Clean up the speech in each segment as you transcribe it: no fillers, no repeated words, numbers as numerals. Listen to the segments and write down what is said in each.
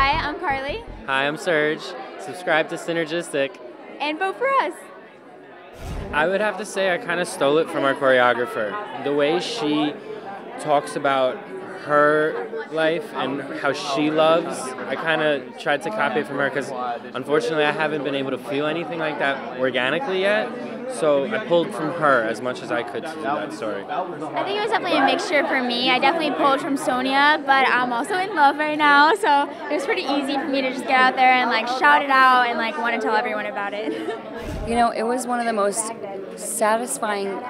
Hi, I'm Carly. Hi, I'm Serge. Subscribe to Synergistic. And vote for us. I would have to say I kind of stole it from our choreographer. The way she talks about her life and how she loves, I kind of tried to copy it from her because unfortunately I haven't been able to feel anything like that organically yet. So I pulled from her as much as I could to do that story. I think it was definitely a mixture for me. I definitely pulled from Sonya, but I'm also in love right now, so it was pretty easy for me to just get out there and like shout it out and like want to tell everyone about it. You know, it was one of the most satisfying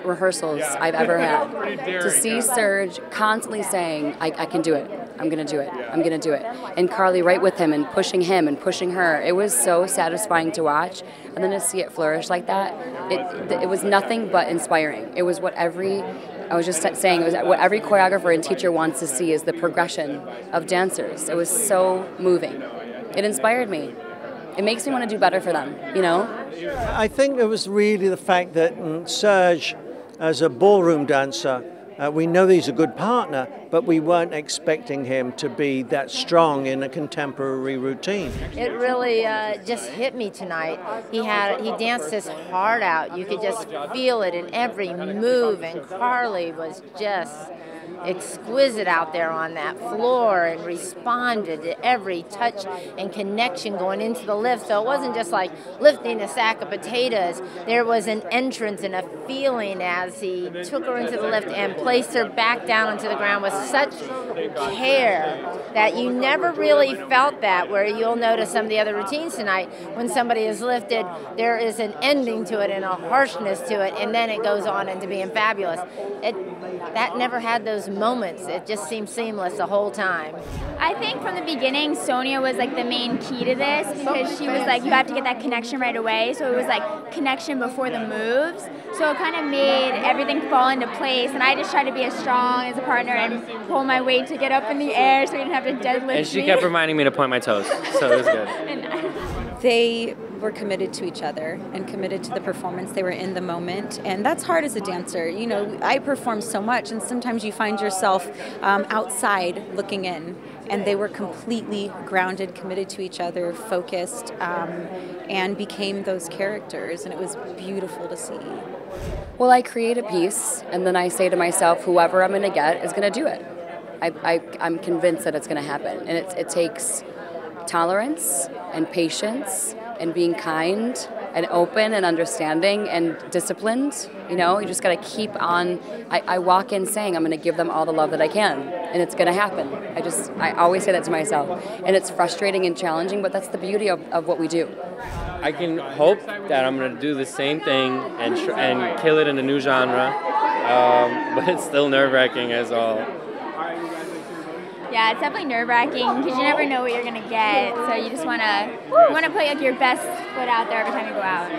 rehearsals I've ever had. To see Serge constantly saying, I can do it, I'm gonna do it, I'm gonna do it. And Carly right with him and pushing her. It was so satisfying to watch. And then to see it flourish like that, it was nothing but inspiring. It was what it was what every choreographer and teacher wants to see is the progression of dancers. It was so moving. It inspired me. It makes me want to do better for them, you know? I think it was really the fact that Serge, as a ballroom dancer, we know he's a good partner, but we weren't expecting him to be that strong in a contemporary routine. It really just hit me tonight. He danced his heart out. You could just feel it in every move, and Carly was just exquisite out there on that floor and responded to every touch and connection going into the lift. So it wasn't just like lifting a sack of potatoes. There was an entrance and a feeling as he took her into the lift and placed her back down onto the ground with such care that you never really felt that, where you'll notice some of the other routines tonight, when somebody is lifted, there is an ending to it and a harshness to it, and then it goes on into being fabulous. That never had those moments. It just seemed seamless the whole time. I think from the beginning, Sonya was like the main key to this because she was like, you have to get that connection right away. So it was like connection before the moves. So it kind of made everything fall into place. And I just tried to be as strong as a partner and pull my weight to get up in the air so we didn't have to deadlift And she kept reminding me to point my toes, so it was good. They were committed to each other and committed to the performance. They were in the moment, and that's hard as a dancer. You know, I perform so much, and sometimes you find yourself outside looking in, and they were completely grounded, committed to each other, focused, and became those characters, and it was beautiful to see. Well, I create a piece, and then I say to myself, whoever I'm going to get is going to do it. I'm convinced that it's going to happen, and it takes tolerance and patience and being kind and open and understanding and disciplined. You know, you just got to keep on. I walk in saying I'm going to give them all the love that I can, and it's going to happen. I always say that to myself, and it's frustrating and challenging, but that's the beauty of what we do. I can hope that I'm going to do the same thing and kill it in a new genre, but it's still nerve-wracking as all. Yeah, it's definitely nerve-wracking because you never know what you're gonna get. So you just wanna put like your best foot out there every time you go out.